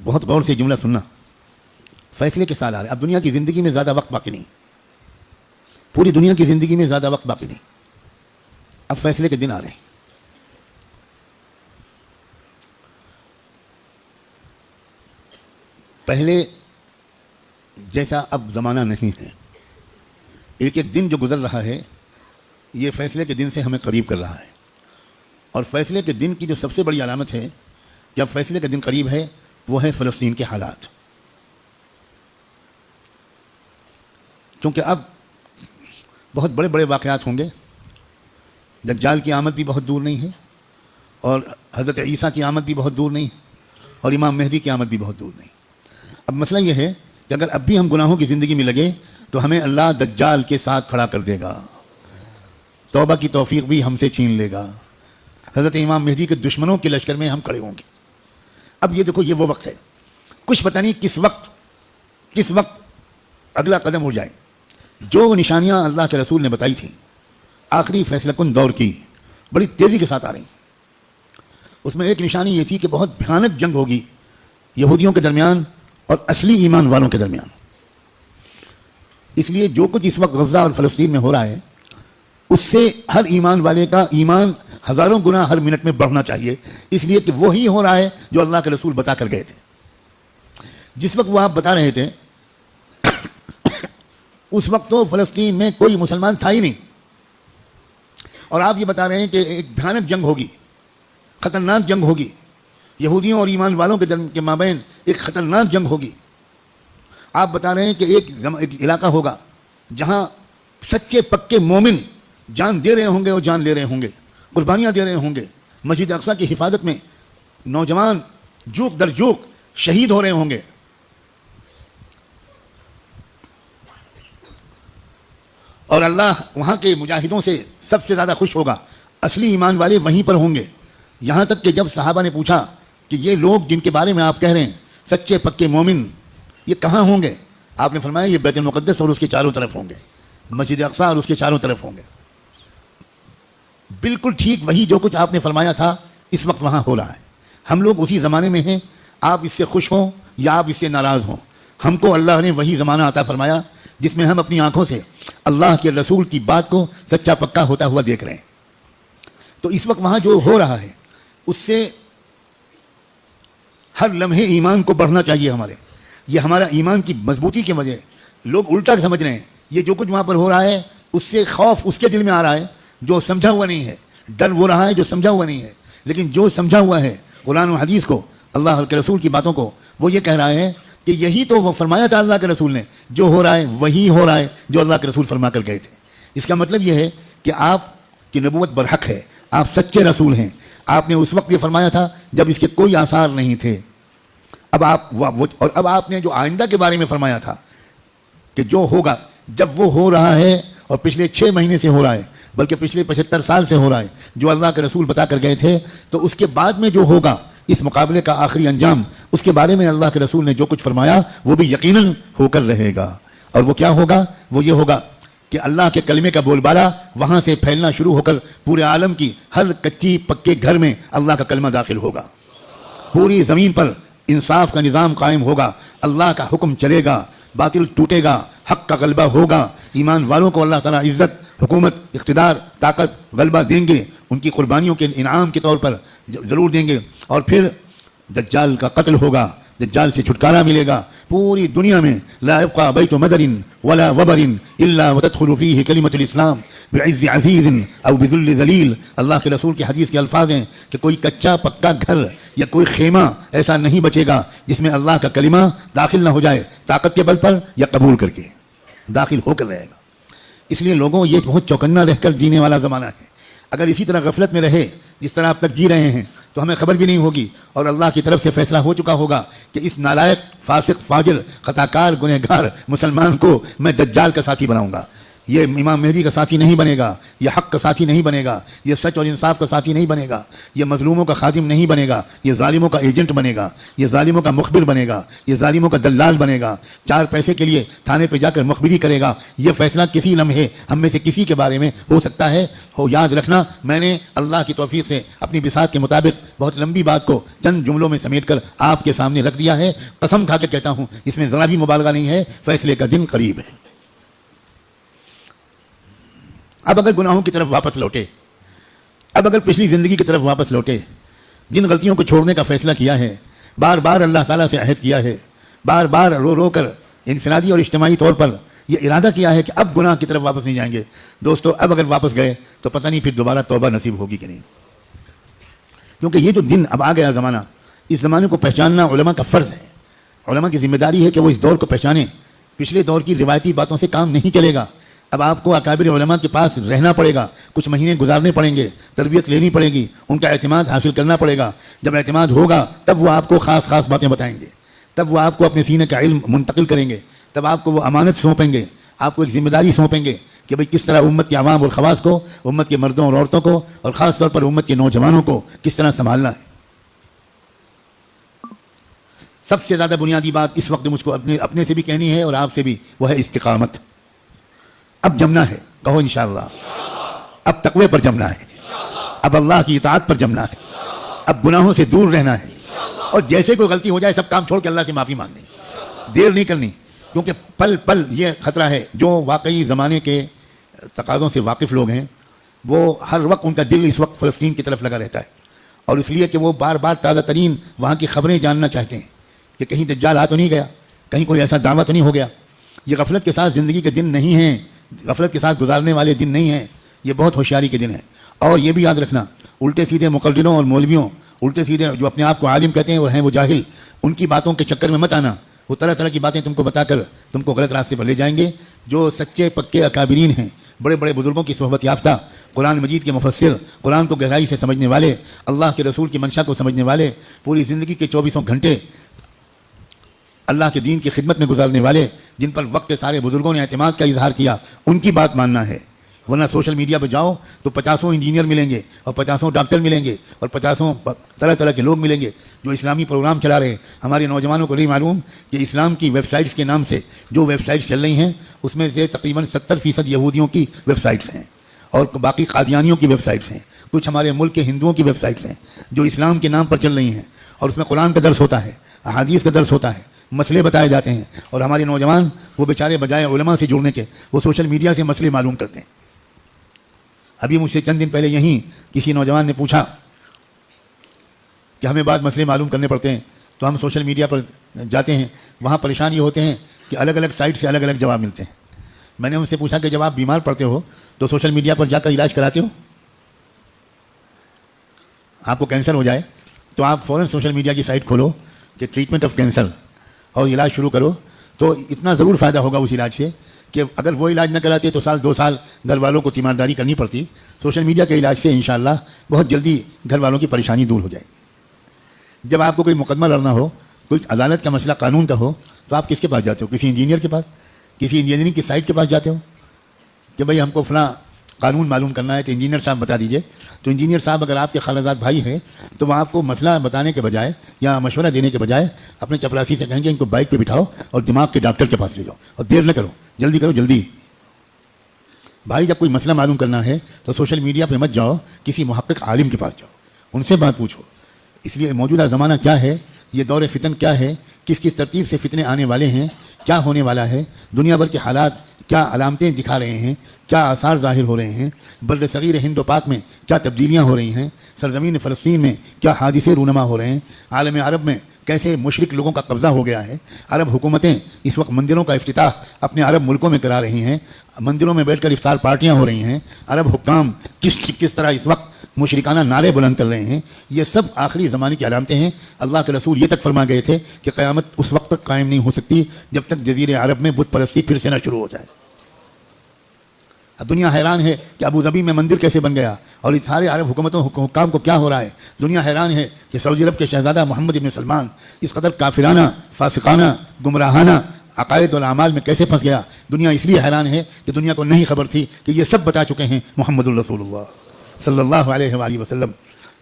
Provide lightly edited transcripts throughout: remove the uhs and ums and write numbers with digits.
بہت غور سے جملہ سننا. فیصلے کے سال آ رہے. اب دنیا کی زندگی میں زیادہ وقت باقی نہیں, پوری دنیا کی زندگی میں زیادہ وقت باقی نہیں. اب فیصلے کے دن آ رہے ہیں. پہلے جیسا اب زمانہ نہیں ہے. ایک ایک دن جو گزر رہا ہے یہ فیصلے کے دن سے ہمیں قریب کر رہا ہے. اور فیصلے کے دن کی جو سب سے بڑی علامت ہے جب فیصلے کا دن قریب ہے وہ ہے فلسطین کے حالات. کیونکہ اب بہت بڑے بڑے واقعات ہوں گے. دجال کی آمد بھی بہت دور نہیں ہے, اور حضرت عیسیٰ کی آمد بھی بہت دور نہیں ہے, اور امام مہدی کی آمد بھی بہت دور نہیں. اب مسئلہ یہ ہے کہ اگر اب بھی ہم گناہوں کی زندگی میں لگے تو ہمیں اللہ دجال کے ساتھ کھڑا کر دے گا, توبہ کی توفیق بھی ہم سے چھین لے گا. حضرت امام مہدی کے دشمنوں کے لشکر میں ہم کھڑے ہوں گے. اب یہ دیکھو, یہ وہ وقت ہے, کچھ پتہ نہیں کس وقت اگلا قدم اٹھ جائے. جو نشانیاں اللہ کے رسول نے بتائی تھیں آخری فیصلہ کن دور کی بڑی تیزی کے ساتھ آ رہی ہیں. اس میں ایک نشانی یہ تھی کہ بہت بھیانک جنگ ہوگی یہودیوں کے درمیان اور اصلی ایمان والوں کے درمیان. اس لیے جو کچھ اس وقت غزہ اور فلسطین میں ہو رہا ہے اس سے ہر ایمان والے کا ایمان ہزاروں گنا ہر منٹ میں بڑھنا چاہیے, اس لیے کہ وہی ہو رہا ہے جو اللہ کے رسول بتا کر گئے تھے. جس وقت وہ آپ بتا رہے تھے اس وقت تو فلسطین میں کوئی مسلمان تھا ہی نہیں, اور آپ یہ بتا رہے ہیں کہ ایک بھیانک جنگ ہوگی, خطرناک جنگ ہوگی, یہودیوں اور ایمان والوں کے مابین ایک خطرناک جنگ ہوگی. آپ بتا رہے ہیں کہ ایک علاقہ ہوگا جہاں سچے پکے مومن جان دے رہے ہوں گے اور جان لے رہے ہوں گے, قربانیاں دے رہے ہوں گے. مسجد اقصیٰ کی حفاظت میں نوجوان جوک در جوک شہید ہو رہے ہوں گے. اور اللہ وہاں کے مجاہدوں سے سب سے زیادہ خوش ہوگا. اصلی ایمان والے وہیں پر ہوں گے. یہاں تک کہ جب صحابہ نے پوچھا کہ یہ لوگ جن کے بارے میں آپ کہہ رہے ہیں سچے پکے مومن, یہ کہاں ہوں گے؟ آپ نے فرمایا یہ بیت المقدس اور اس کے چاروں طرف ہوں گے, مسجد اقصیٰ اور اس کے چاروں طرف ہوں گے. بالکل ٹھیک وہی جو کچھ آپ نے فرمایا تھا اس وقت وہاں ہو رہا ہے. ہم لوگ اسی زمانے میں ہیں, آپ اس سے خوش ہوں یا آپ اس سے ناراض ہوں. ہم کو اللہ نے وہی زمانہ عطا فرمایا جس میں ہم اپنی آنکھوں سے اللہ کے رسول کی بات کو سچا پکا ہوتا ہوا دیکھ رہے ہیں. تو اس وقت وہاں جو ہو رہا ہے اس سے ہر لمحے ایمان کو بڑھنا چاہیے ہمارے. یہ ہمارا ایمان کی مضبوطی کی وجہ. لوگ الٹا سمجھ رہے ہیں یہ جو کچھ وہاں پر ہو رہا ہے اس سے خوف اس کے دل میں آ رہا ہے جو سمجھا ہوا نہیں ہے, ڈر وہ رہا ہے جو سمجھا ہوا نہیں ہے. لیکن جو سمجھا ہوا ہے قرآن و حدیث کو, اللہ کے رسول کی باتوں کو, وہ یہ کہہ رہا ہے کہ یہی تو وہ فرمایا تھا اللہ کے رسول نے, جو ہو رہا ہے وہی ہو رہا ہے جو اللہ کے رسول فرما کر گئے تھے. اس کا مطلب یہ ہے کہ آپ کی نبوت برحق ہے, آپ سچے رسول ہیں. آپ نے اس وقت یہ فرمایا تھا جب اس کے کوئی آثار نہیں تھے. اب آپ نے جو آئندہ کے بارے میں فرمایا تھا کہ جو ہوگا, جب وہ ہو رہا ہے اور پچھلے 6 مہینے سے ہو رہا ہے بلکہ پچھلے 75 سال سے ہو رہا ہے جو اللہ کے رسول بتا کر گئے تھے, تو اس کے بعد میں جو ہوگا اس مقابلے کا آخری انجام, اس کے بارے میں اللہ کے رسول نے جو کچھ فرمایا وہ بھی یقیناً ہو کر رہے گا. اور وہ کیا ہوگا؟ وہ یہ ہوگا کہ اللہ کے کلمے کا بول بالا وہاں سے پھیلنا شروع ہو کر پورے عالم کی ہر کچی پکے گھر میں اللہ کا کلمہ داخل ہوگا. پوری زمین پر انصاف کا نظام قائم ہوگا, اللہ کا حکم چلے گا, باطل ٹوٹے گا, حق کا غلبہ ہوگا. ایمان والوں کو اللہ تعالیٰ عزت, حکومت, اقتدار, طاقت, غلبہ دیں گے, ان کی قربانیوں کے انعام کے طور پر ضرور دیں گے. اور پھر دجال کا قتل ہوگا, دجال سے چھٹکارا ملے گا. پوری دنیا میں لا يبقى بیت مدر ولا وبر الا وتدخل فيه کلمۃ الاسلام بعز عزیز او بذل ذلیل. اللہ کے رسول کی حدیث کے الفاظ ہیں کہ کوئی کچا پکا گھر یا کوئی خیمہ ایسا نہیں بچے گا جس میں اللہ کا کلمہ داخل نہ ہو جائے, طاقت کے بل پر یا قبول کر کے داخل ہو کر رہے گا. اس لیے لوگوں یہ بہت چوکنا رہ کر جینے والا زمانہ ہے. اگر اسی طرح غفلت میں رہے جس طرح آپ تک جی رہے ہیں تو ہمیں خبر بھی نہیں ہوگی, اور اللہ کی طرف سے فیصلہ ہو چکا ہوگا کہ اس نالائق, فاسق, فاجر, خطاکار, گنہگار مسلمان کو میں دجال کا ساتھی بناؤں گا. یہ امام مہدی کا ساتھی نہیں بنے گا، یہ حق کا ساتھی نہیں بنے گا، یہ سچ اور انصاف کا ساتھی نہیں بنے گا، یہ مظلوموں کا خادم نہیں بنے گا، یہ ظالموں کا ایجنٹ بنے گا، یہ ظالموں کا مخبر بنے گا، یہ ظالموں کا دلال بنے گا، 4 پیسے کے لیے تھانے پہ جا کر مخبری کرے گا۔ یہ فیصلہ کسی لمحے ہم میں سے کسی کے بارے میں ہو سکتا ہے۔ یاد رکھنا، میں نے اللہ کی توفیق سے اپنی بساط کے مطابق بہت لمبی بات کو چند جملوں میں سمیٹ کر آپ کے سامنے رکھ دیا ہے۔ قسم کھا کے کہتا ہوں، اس میں ذرا بھی مبالغہ نہیں ہے، فیصلے کا دن قریب ہے۔ اب اگر گناہوں کی طرف واپس لوٹے، اب اگر پچھلی زندگی کی طرف واپس لوٹے، جن غلطیوں کو چھوڑنے کا فیصلہ کیا ہے، بار بار اللہ تعالیٰ سے عہد کیا ہے، بار بار رو رو کر انفرادی اور اجتماعی طور پر یہ ارادہ کیا ہے کہ اب گناہ کی طرف واپس نہیں جائیں گے، دوستو اب اگر واپس گئے تو پتہ نہیں پھر دوبارہ توبہ نصیب ہوگی کہ نہیں، کیونکہ یہ جو دن اب آ گیا زمانہ، اس زمانے کو پہچاننا علماء کا فرض ہے۔ علماء کی ذمہ داری ہے کہ وہ اس دور کو پہچانیں۔ پچھلے دور کی روایتی باتوں سے کام نہیں چلے گا، اب آپ کو اکابر علماء کے پاس رہنا پڑے گا، کچھ مہینے گزارنے پڑیں گے، تربیت لینی پڑے گی، ان کا اعتماد حاصل کرنا پڑے گا۔ جب اعتماد ہوگا تب وہ آپ کو خاص خاص باتیں بتائیں گے، تب وہ آپ کو اپنے سینے کا علم منتقل کریں گے، تب آپ کو وہ امانت سونپیں گے، آپ کو ایک ذمہ داری سونپیں گے کہ بھئی کس طرح امت کے عوام اور خواص کو، امت کے مردوں اور عورتوں کو، اور خاص طور پر امت کے نوجوانوں کو کس طرح سنبھالنا ہے۔ سب سے زیادہ بنیادی بات اس وقت مجھ کو اپنے سے بھی کہنی ہے اور آپ سے بھی، وہ ہے استقامت۔ اب جمنا ہے، کہو انشاءاللہ۔ اب تقوی پر جمنا ہے، اب اللہ کی اطاعت پر جمنا ہے، اب گناہوں سے دور رہنا ہے، اور جیسے کوئی غلطی ہو جائے سب کام چھوڑ کے اللہ سے معافی مانگنی، دیر نہیں کرنی، کیونکہ پل پل یہ خطرہ ہے۔ جو واقعی زمانے کے تقاضوں سے واقف لوگ ہیں، وہ ہر وقت ان کا دل اس وقت فلسطین کی طرف لگا رہتا ہے، اور اس لیے کہ وہ بار بار تازہ ترین وہاں کی خبریں جاننا چاہتے ہیں کہ کہیں دجال آ تو نہیں گیا، کہیں کوئی ایسا دعویٰ تو نہیں ہو گیا۔ یہ غفلت کے ساتھ زندگی کے دن نہیں ہیں، غفلت کے ساتھ گزارنے والے دن نہیں ہیں، یہ بہت ہوشیاری کے دن ہیں۔ اور یہ بھی یاد رکھنا، الٹے سیدھے مقرروں اور مولویوں، الٹے سیدھے جو اپنے آپ کو عالم کہتے ہیں اور ہیں وہ جاہل، ان کی باتوں کے چکر میں مت آنا۔ وہ طرح طرح کی باتیں تم کو بتا کر تم کو غلط راستے پر لے جائیں گے۔ جو سچے پکے اکابرین ہیں، بڑے بڑے بزرگوں کی صحبت یافتہ، قرآن مجید کے مفسر، قرآن کو گہرائی سے سمجھنے والے، اللہ کے رسول کی منشا کو سمجھنے والے، پوری زندگی کے 24 گھنٹے اللہ کے دین کی خدمت میں گزارنے والے، جن پر وقت کے سارے بزرگوں نے اعتماد کا اظہار کیا، ان کی بات ماننا ہے۔ ورنہ سوشل میڈیا پہ جاؤ تو 50 انجینئر ملیں گے، اور 50 ڈاکٹر ملیں گے، اور 50 طرح طرح کے لوگ ملیں گے جو اسلامی پروگرام چلا رہے ہیں۔ ہمارے نوجوانوں کو نہیں معلوم کہ اسلام کی ویب سائٹس کے نام سے جو ویب سائٹس چل رہی ہیں، اس میں سے تقریباً 70% یہودیوں کی ویب سائٹس ہیں، اور باقی قادیانیوں کی ویب سائٹس ہیں، کچھ ہمارے ملک کے ہندوؤں کی ویب سائٹس ہیں جو اسلام کے نام پر چل رہی ہیں، اور اس میں قرآن کا درس ہوتا ہے، احادیث کا درس ہوتا ہے، مسئلے بتائے جاتے ہیں، اور ہمارے نوجوان وہ بیچارے بجائے علماء سے جڑنے کے وہ سوشل میڈیا سے مسئلے معلوم کرتے ہیں۔ ابھی مجھ سے چند دن پہلے یہیں کسی نوجوان نے پوچھا کہ ہمیں بعض مسئلے معلوم کرنے پڑتے ہیں تو ہم سوشل میڈیا پر جاتے ہیں، وہاں پریشان یہ ہوتے ہیں کہ الگ الگ سائٹ سے الگ الگ جواب ملتے ہیں۔ میں نے ان سے پوچھا کہ جب آپ بیمار پڑتے ہو تو سوشل میڈیا پر جا کر علاج کراتے ہو؟ آپ کو کینسر ہو جائے تو آپ فوراً سوشل میڈیا کی سائٹ کھولو کہ ٹریٹمنٹ آف کینسر، اور علاج شروع کرو، تو اتنا ضرور فائدہ ہوگا اس علاج سے کہ اگر وہ علاج نہ کراتے تو 1-2 سال گھر والوں کو تیمارداری کرنی پڑتی۔ سوشل میڈیا کے علاج سے انشاءاللہ بہت جلدی گھر والوں کی پریشانی دور ہو جائے گی۔ جب آپ کو کوئی مقدمہ لڑنا ہو، کوئی عدالت کا مسئلہ قانون کا ہو، تو آپ کس کے پاس جاتے ہو؟ کسی انجینئر کے پاس، کسی انجینئرنگ کی سائٹ کے پاس جاتے ہو کہ بھئی ہم کو فلاں قانون معلوم کرنا ہے تو انجینئر صاحب بتا دیجئے۔ تو انجینئر صاحب اگر آپ کے خالہ بھائی ہیں تو وہ آپ کو مسئلہ بتانے کے بجائے یا مشورہ دینے کے بجائے اپنے چپراسی سے کہیں گے ان کو بائک پہ بٹھاؤ اور دماغ کے ڈاکٹر کے پاس لے جاؤ، اور دیر نہ کرو، جلدی کرو، جلدی۔ بھائی جب کوئی مسئلہ معلوم کرنا ہے تو سوشل میڈیا پہ مت جاؤ، کسی محقق عالم کے پاس جاؤ، ان سے بات پوچھو۔ اس لیے موجودہ زمانہ کیا ہے، یہ دور فتن کیا ہے، کس کس ترتیب سے فتنے آنے والے ہیں، کیا ہونے والا ہے، دنیا بھر کے حالات کیا علامتیں دکھا رہے ہیں، کیا آثار ظاہر ہو رہے ہیں، بر صغیر ہند و پاک میں کیا تبدیلیاں ہو رہی ہیں، سرزمین فلسطین میں کیا حادثے رونما ہو رہے ہیں، عالم عرب میں کیسے مشرک لوگوں کا قبضہ ہو گیا ہے، عرب حکومتیں اس وقت مندروں کا افتتاح اپنے عرب ملکوں میں کرا رہی ہیں، مندروں میں بیٹھ کر افطار پارٹیاں ہو رہی ہیں، عرب حکام کس طرح اس وقت مشرکانہ نعرے بلند کر رہے ہیں، یہ سب آخری زمانے کی علامتیں ہیں۔ اللہ کے رسول یہ تک فرما گئے تھے کہ قیامت اس وقت تک قائم نہیں ہو سکتی جب تک جزیرے عرب میں بت پرستی پھر سے نہ شروع ہو جائے۔ اب دنیا حیران ہے کہ ابوظبی میں مندر کیسے بن گیا، اور اس سارے عرب حکام کو کیا ہو رہا ہے۔ دنیا حیران ہے کہ سعودی عرب کے شہزادہ محمد ابن سلمان اس قدر کافرانہ، فاسقانہ، گمراہانہ عقائد اور اعمال میں کیسے پھنس گیا. دنیا اس لیے حیران ہے کہ دنیا کو نہیں خبر تھی کہ یہ سب بتا چکے ہیں محمد الرسول اللہ صلی اللہ علیہ وآلہ وسلم.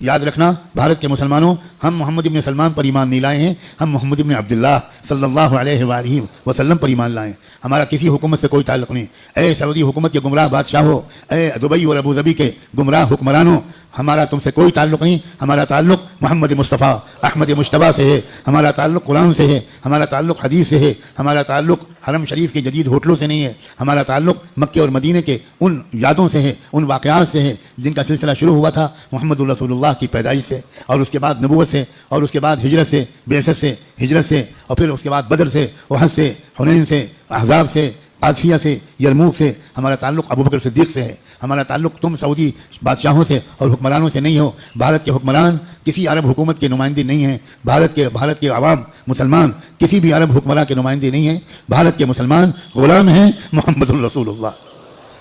یاد رکھنا بھارت کے مسلمانوں، ہم محمد ابن سلمان پر ایمان نہیں لائے ہیں، ہم محمد ابن عبداللہ صلی اللہ علیہ وآلہ وسلم پر ایمان لائے. ہمارا کسی حکومت سے کوئی تعلق نہیں. اے سعودی حکومت کے گمراہ بادشاہوں، اے دبئی اور ابوظبی کے گمراہ حکمرانوں، ہمارا تم سے کوئی تعلق نہیں. ہمارا تعلق محمد مصطفیٰ احمد مجتبیٰ سے ہے، ہمارا تعلق قرآن سے ہے، ہمارا تعلق حدیث سے ہے، ہمارا تعلق حرم شریف کے جدید ہوٹلوں سے نہیں ہے. ہمارا تعلق مکے اور مدینے کے ان یادوں سے ہے، ان واقعات سے ہے جن کا سلسلہ شروع ہوا تھا محمد الرسول اللہ کی پیدائش سے، اور اس کے بعد نبوت سے، اور اس کے بعد ہجرت سے، بعثت سے، ہجرت سے، اور پھر اس کے بعد بدر سے، احد سے، حنین سے، احزاب سے، قادسیہ سے، یرموک سے. ہمارا تعلق ابوبکر صدیق سے ہے. ہمارا تعلق تم سعودی بادشاہوں سے اور حکمرانوں سے نہیں ہو. بھارت کے حکمران کسی عرب حکومت کے نمائندے نہیں ہیں. بھارت کے عوام مسلمان کسی بھی عرب حکمراں کے نمائندے نہیں ہیں. بھارت کے مسلمان غلام ہیں محمد الرسول اللہ.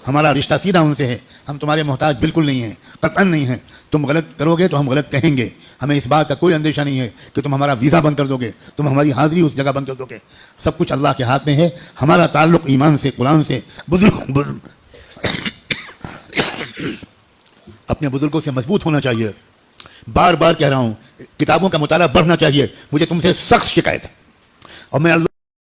ہمارا رشتہ سیدھا ان سے ہے. ہم تمہارے محتاج بالکل نہیں ہیں، قطعاً نہیں ہیں. تم غلط کرو گے تو ہم غلط کہیں گے. ہمیں اس بات کا کوئی اندیشہ نہیں ہے کہ تم ہمارا ویزا بند کر دو گے، تم ہماری حاضری اس جگہ بند کر دو گے. سب کچھ اللہ کے ہاتھ میں ہے. ہمارا تعلق ایمان سے، قرآن سے. اپنے بزرگوں سے مضبوط ہونا چاہیے. بار بار کہہ رہا ہوں، کتابوں کا مطالعہ بڑھنا چاہیے. مجھے تم سے سخت شکایت ہے، اور میں اللہ